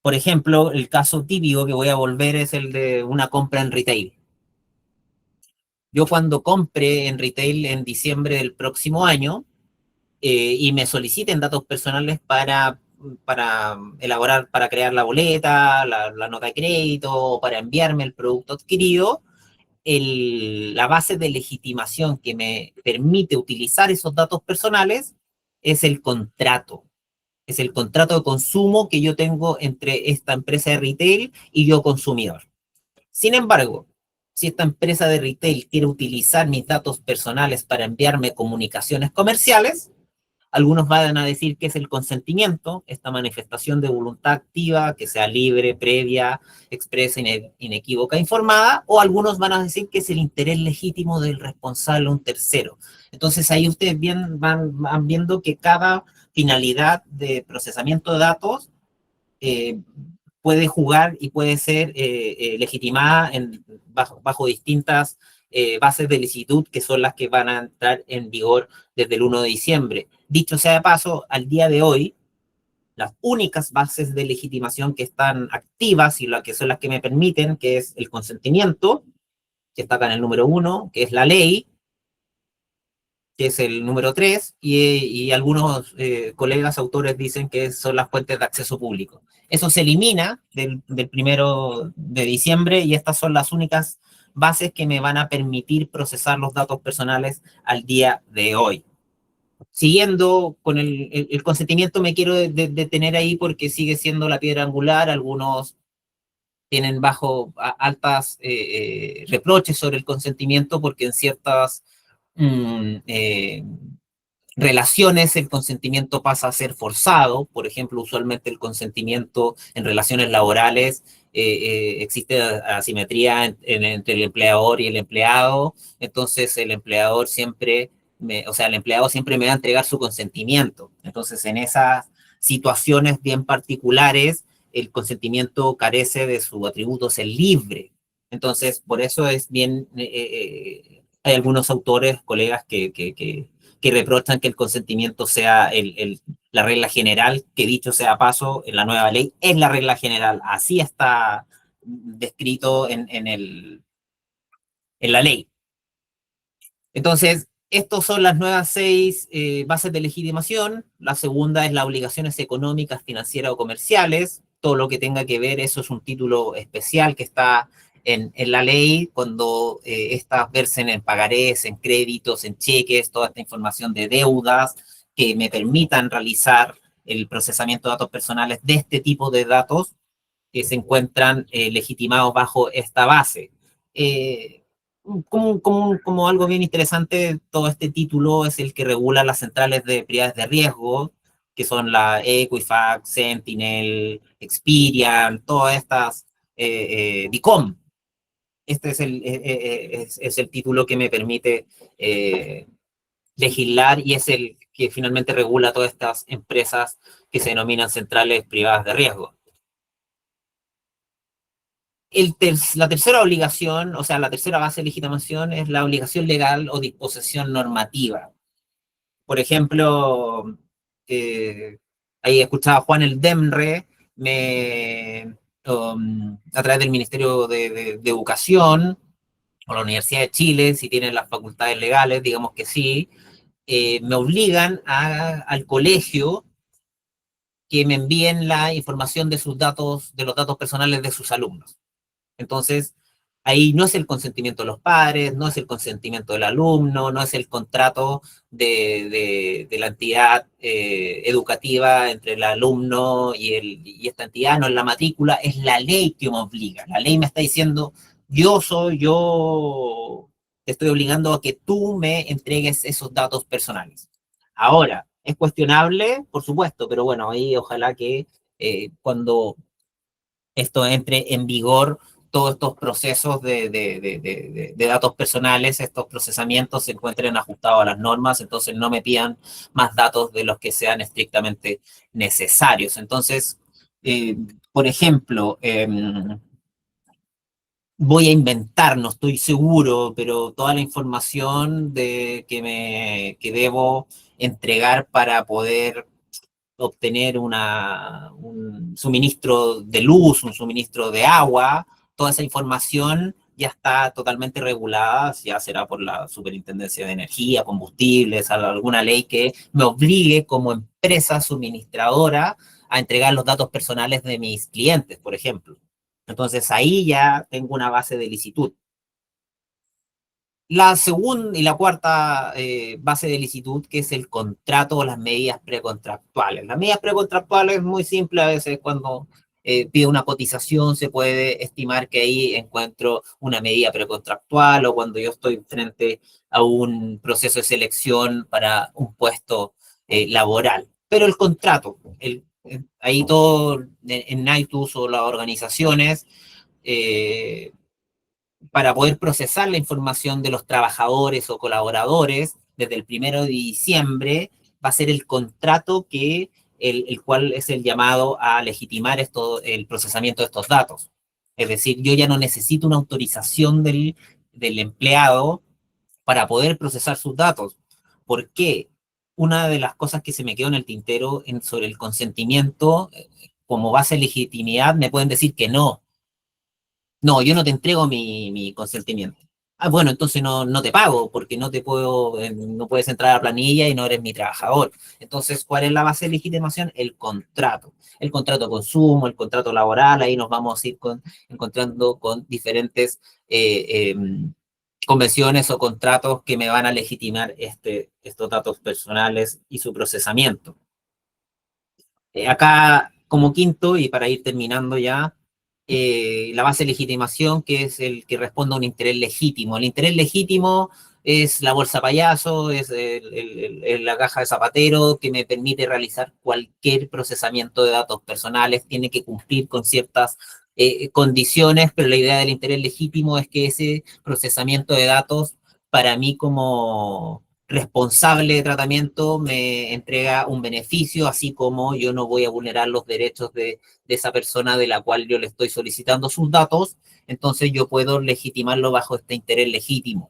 Por ejemplo, el caso típico que voy a volver es el de una compra en retail. Yo cuando compre en retail en diciembre del próximo año y me soliciten datos personales para elaborar, para crear la boleta, la nota de crédito, o para enviarme el producto adquirido, la base de legitimación que me permite utilizar esos datos personales es el contrato. Es el contrato de consumo que yo tengo entre esta empresa de retail y yo consumidor. Sin embargo, si esta empresa de retail quiere utilizar mis datos personales para enviarme comunicaciones comerciales, algunos van a decir que es el consentimiento, esta manifestación de voluntad activa, que sea libre, previa, expresa, inequívoca, informada, o algunos van a decir que es el interés legítimo del responsable, un tercero. Entonces ahí ustedes van viendo que cada finalidad de procesamiento de datos puede jugar y puede ser legitimada bajo distintas bases de licitud que son las que van a entrar en vigor desde el 1 de diciembre. Dicho sea de paso, al día de hoy, las únicas bases de legitimación que están activas y que son las que me permiten, que es el consentimiento, que está acá en el número 1, que es la ley, que es el número 3, y algunos colegas autores dicen que son las fuentes de acceso público. Eso se elimina del 1 de diciembre y estas son las únicas bases que me van a permitir procesar los datos personales al día de hoy. Siguiendo con el consentimiento, me quiero detener ahí porque sigue siendo la piedra angular. Algunos tienen altas reproches sobre el consentimiento porque en ciertas relaciones, el consentimiento pasa a ser forzado. Por ejemplo, usualmente el consentimiento en relaciones laborales, existe asimetría entre el empleador y el empleado. Entonces el empleador siempre, el empleado siempre me va a entregar su consentimiento. Entonces en esas situaciones bien particulares, el consentimiento carece de su atributo ser libre. Entonces, por eso es bien, hay algunos autores, colegas que reprochan que el consentimiento sea la regla general, que dicho sea paso, en la nueva ley es la regla general. Así está descrito en la ley. Entonces, estos son las nuevas 6 bases de legitimación. La segunda es las obligaciones económicas, financieras o comerciales. Todo lo que tenga que ver, eso es un título especial que está en la ley, cuando estas versen en pagarés, en créditos, en cheques, toda esta información de deudas que me permitan realizar el procesamiento de datos personales de este tipo de datos que se encuentran legitimados bajo esta base. Como algo bien interesante, todo este título es el que regula las centrales de prioridades de riesgo, que son la Equifax, Sentinel, Experian, todas estas, DICOM. Este es el título que me permite legislar y es el que finalmente regula todas estas empresas que se denominan centrales privadas de riesgo. La tercera obligación, o sea, la tercera base de legitimación es la obligación legal o disposición normativa. Por ejemplo, ahí escuchaba a Juan el DEMRE, a través del Ministerio de Educación o la Universidad de Chile, si tienen las facultades legales, digamos que sí, me obligan al colegio que me envíen la información de sus datos, de los datos personales de sus alumnos. Entonces, ahí no es el consentimiento de los padres, no es el consentimiento del alumno, no es el contrato de la entidad educativa entre el alumno y esta entidad, no es la matrícula, es la ley que me obliga. La ley me está diciendo, yo te estoy obligando a que tú me entregues esos datos personales. Ahora, es cuestionable, por supuesto, pero bueno, ahí ojalá que cuando esto entre en vigor, todos estos procesos de datos personales, estos procesamientos se encuentren ajustados a las normas, entonces no me pidan más datos de los que sean estrictamente necesarios. Entonces, por ejemplo, voy a inventar, no estoy seguro, pero toda la información que debo entregar para poder obtener un suministro de luz, un suministro de agua, toda esa información ya está totalmente regulada, ya será por la Superintendencia de Energía, Combustibles, alguna ley que me obligue como empresa suministradora a entregar los datos personales de mis clientes, por ejemplo. Entonces ahí ya tengo una base de licitud. La segunda y la cuarta base de licitud, que es el contrato o las medidas precontractuales. Las medidas precontractuales es muy simple, a veces cuando pido una cotización se puede estimar que ahí encuentro una medida precontractual o cuando yo estoy frente a un proceso de selección para un puesto laboral. Pero el contrato, ahí todo en NITUS o las organizaciones, para poder procesar la información de los trabajadores o colaboradores desde el 1 de diciembre, va a ser el contrato el cual es el llamado a legitimar el procesamiento de estos datos. Es decir, yo ya no necesito una autorización del empleado para poder procesar sus datos. ¿Por qué? Una de las cosas que se me quedó en el tintero sobre el consentimiento, como base de legitimidad, me pueden decir que no, yo no te entrego mi consentimiento. Ah, bueno, entonces no te pago porque no puedes entrar a la planilla y no eres mi trabajador. Entonces, ¿cuál es la base de legitimación? El contrato de consumo, el contrato laboral, ahí nos vamos a ir encontrando con diferentes convenciones o contratos que me van a legitimar estos datos personales y su procesamiento. Acá, como quinto, y para ir terminando ya, la base de legitimación, que es el que responde a un interés legítimo. El interés legítimo es la bolsa payaso, es la caja de zapatero que me permite realizar cualquier procesamiento de datos personales, tiene que cumplir con ciertas condiciones, pero la idea del interés legítimo es que ese procesamiento de datos, para mí como responsable de tratamiento, me entrega un beneficio, así como yo no voy a vulnerar los derechos de esa persona de la cual yo le estoy solicitando sus datos, entonces yo puedo legitimarlo bajo este interés legítimo.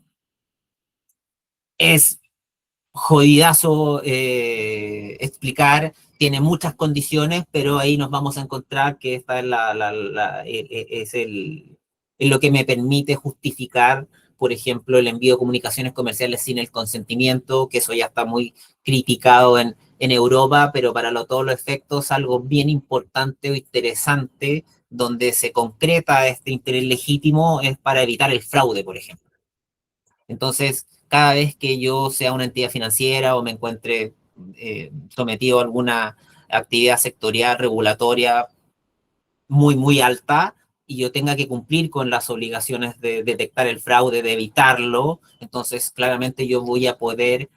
Es jodidazo explicar, tiene muchas condiciones, pero ahí nos vamos a encontrar que esta es lo que me permite justificar, por ejemplo, el envío de comunicaciones comerciales sin el consentimiento, que eso ya está muy criticado en Europa, pero para todos los efectos, algo bien importante o interesante, donde se concreta este interés legítimo, es para evitar el fraude, por ejemplo. Entonces, cada vez que yo sea una entidad financiera o me encuentre sometido a alguna actividad sectorial regulatoria muy, muy alta y yo tenga que cumplir con las obligaciones de detectar el fraude, de evitarlo, entonces claramente yo voy a poder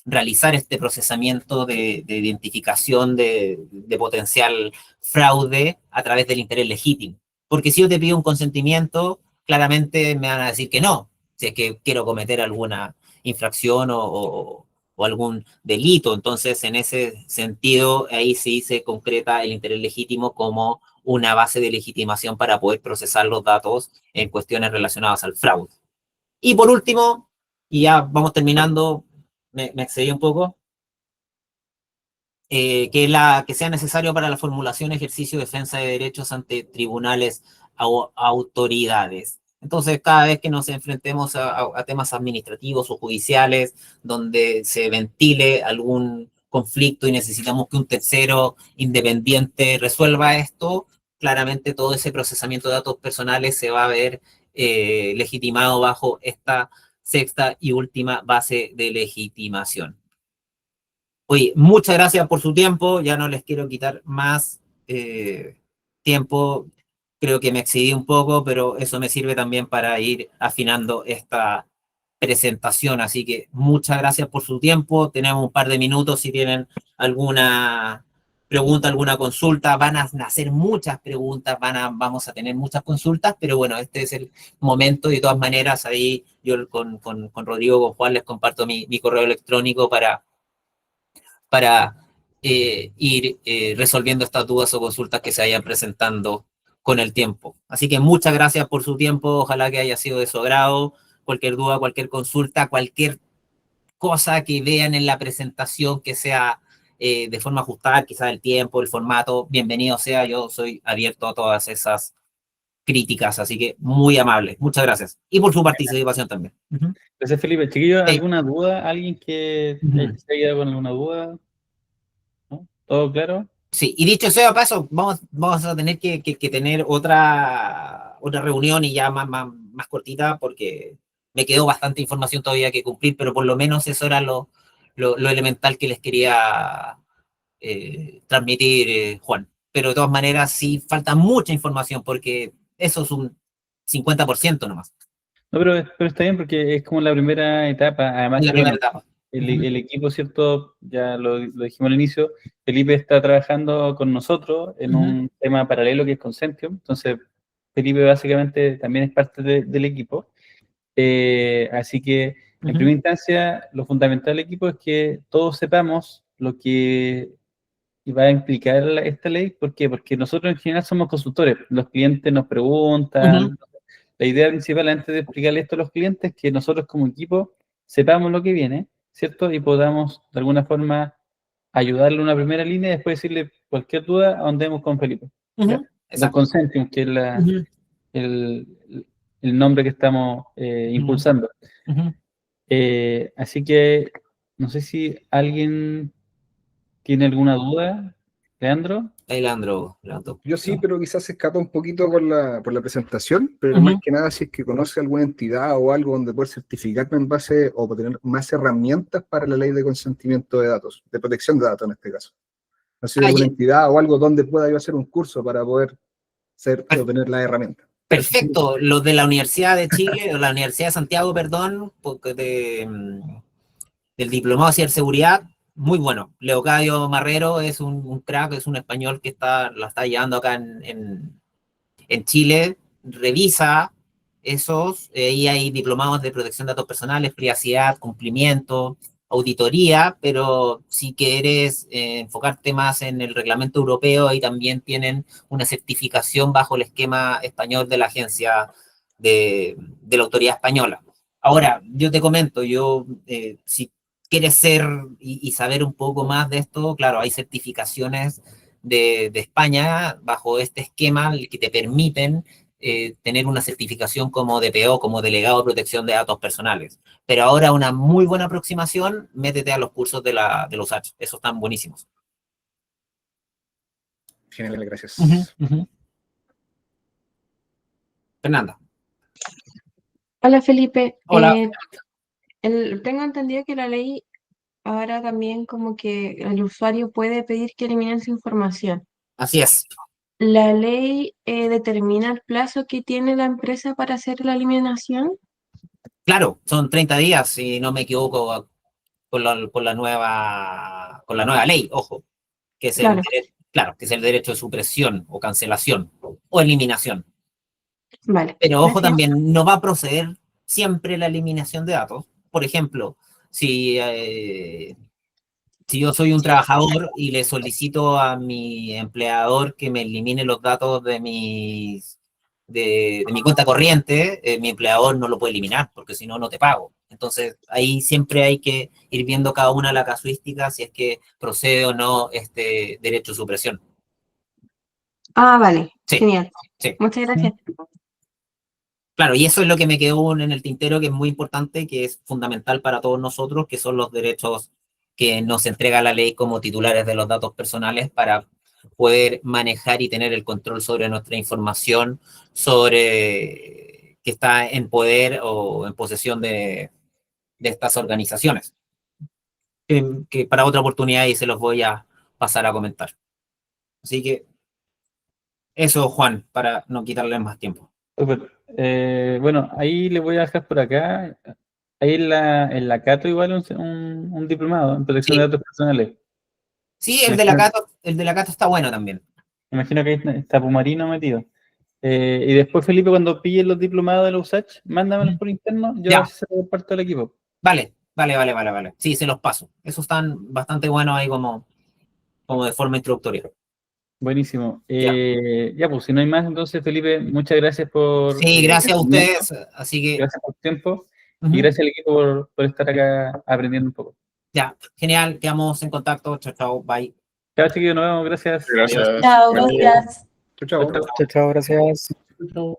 realizar este procesamiento de identificación de potencial fraude a través del interés legítimo. Porque si yo te pido un consentimiento, claramente me van a decir que no, si es que quiero cometer alguna infracción o algún delito. Entonces, en ese sentido, ahí sí se concreta el interés legítimo como una base de legitimación para poder procesar los datos en cuestiones relacionadas al fraude. Y por último, y ya vamos terminando, me excedí un poco, que sea necesario para la formulación, ejercicio, defensa de derechos ante tribunales o autoridades. Entonces, cada vez que nos enfrentemos a temas administrativos o judiciales, donde se ventile algún conflicto y necesitamos que un tercero independiente resuelva esto, claramente todo ese procesamiento de datos personales se va a ver legitimado bajo esta sexta y última base de legitimación. Oye, muchas gracias por su tiempo, ya no les quiero quitar más tiempo, creo que me excedí un poco, pero eso me sirve también para ir afinando esta presentación, así que muchas gracias por su tiempo, tenemos un par de minutos si tienen alguna pregunta, alguna consulta, van a nacer muchas preguntas, vamos a tener muchas consultas, pero bueno, este es el momento y de todas maneras ahí yo con Rodrigo, con Juan les comparto mi correo electrónico para ir resolviendo estas dudas o consultas que se vayan presentando con el tiempo. Así que muchas gracias por su tiempo, ojalá que haya sido de su agrado. Cualquier duda, cualquier consulta, cualquier cosa que vean en la presentación que sea de forma ajustada, quizás el tiempo, el formato, bienvenido sea, yo soy abierto a todas esas críticas, así que muy amable, muchas gracias. Y por su participación también. Gracias, Felipe. Chiquillos, ¿alguna duda? ¿Alguien que se haya con alguna duda? ¿No? ¿Todo claro? Sí, y dicho sea paso, vamos a tener que tener otra reunión y ya más cortita porque me quedó bastante información todavía que cumplir, pero por lo menos eso era lo elemental que les quería transmitir, Juan. Pero de todas maneras sí falta mucha información porque eso es un 50% nomás. No, pero está bien porque es como la primera etapa. Además, La primera etapa. El equipo, ¿cierto? Ya lo dijimos al inicio, Felipe está trabajando con nosotros en un tema paralelo que es Consentium. Entonces, Felipe básicamente también es parte del equipo. Así que, en primera instancia, lo fundamental del equipo es que todos sepamos lo que va a implicar esta ley. ¿Por qué? Porque nosotros en general somos consultores. Los clientes nos preguntan. La idea principal, antes de explicarle esto a los clientes, es que nosotros como equipo sepamos lo que viene, ¿cierto? Y podamos, de alguna forma, ayudarle a una primera línea y después decirle cualquier duda, ahondemos con Felipe. Con Consentium, que es el nombre que estamos impulsando. Así que, no sé si alguien tiene alguna duda. ¿Leandro? Leandro. Yo sí, pero quizás se escapa un poquito por la presentación, pero más que nada si es que conoce alguna entidad o algo donde poder certificarme en base o tener más herramientas para la ley de consentimiento de datos, de protección de datos en este caso. No sé si hay alguna entidad o algo donde pueda yo hacer un curso para poder obtener la herramienta. Perfecto, los de la Universidad de Chile, o la Universidad de Santiago, perdón, porque del diplomado de ciberseguridad, muy bueno. Leocadio Marrero es un crack, es un español que la está llevando acá en Chile. Revisa esos, y hay diplomados de protección de datos personales, privacidad, cumplimiento, auditoría, pero si quieres enfocarte más en el reglamento europeo, ahí también tienen una certificación bajo el esquema español de la agencia de la autoridad española. Ahora, yo te comento, si quieres ser y saber un poco más de esto, claro, hay certificaciones de España bajo este esquema que te permiten tener una certificación como DPO, como delegado de protección de datos personales. Pero ahora una muy buena aproximación, métete a los cursos de los USACH, esos están buenísimos. Genial, gracias. Fernanda. Hola Felipe. Hola. Tengo entendido que la ley ahora también como que el usuario puede pedir que eliminen su información. Así es. ¿La ley determina el plazo que tiene la empresa para hacer la eliminación? Claro, son 30 días, si no me equivoco, con la nueva ley, ojo, que es Claro. que es el derecho de supresión o cancelación o eliminación. Vale. Pero ojo, Gracias. también no va a proceder siempre la eliminación de datos. Por ejemplo, si yo soy un trabajador y le solicito a mi empleador que me elimine los datos de mi cuenta corriente, mi empleador no lo puede eliminar, porque si no, no te pago. Entonces, ahí siempre hay que ir viendo cada una la casuística, si es que procede o no este derecho de supresión. Ah, vale. Sí. Genial. Sí. Muchas gracias. Claro, y eso es lo que me quedó en el tintero, que es muy importante, que es fundamental para todos nosotros, que son los derechos que nos entrega la ley como titulares de los datos personales para poder manejar y tener el control sobre nuestra información, sobre que está en poder o en posesión de estas organizaciones. Que para otra oportunidad y se los voy a pasar a comentar. Así que eso, Juan, para no quitarles más tiempo. Súper. Bueno, ahí le voy a dejar por acá. Ahí en la Cato igual un diplomado en protección Sí. de datos personales. Sí, el de la Cato está bueno también. Me imagino que ahí está Pumarino metido. Y después, Felipe, cuando pillen los diplomados de la USACH, mándamelos por interno, yo Ya. a veces se los comparto al equipo. Vale. Sí, se los paso. Esos están bastante buenos ahí como de forma introductoria. Buenísimo. Ya, pues si no hay más, entonces, Felipe, muchas gracias por... Sí, gracias a ustedes. Así que, Gracias por tu tiempo y gracias al equipo por estar acá aprendiendo un poco. ya, genial, quedamos en contacto. Chao, chao, bye. Chao, chiquillos, nos vemos, gracias. Gracias. Chao, Buen día. gracias. Chao, chao. Chao, chao, gracias. Chao.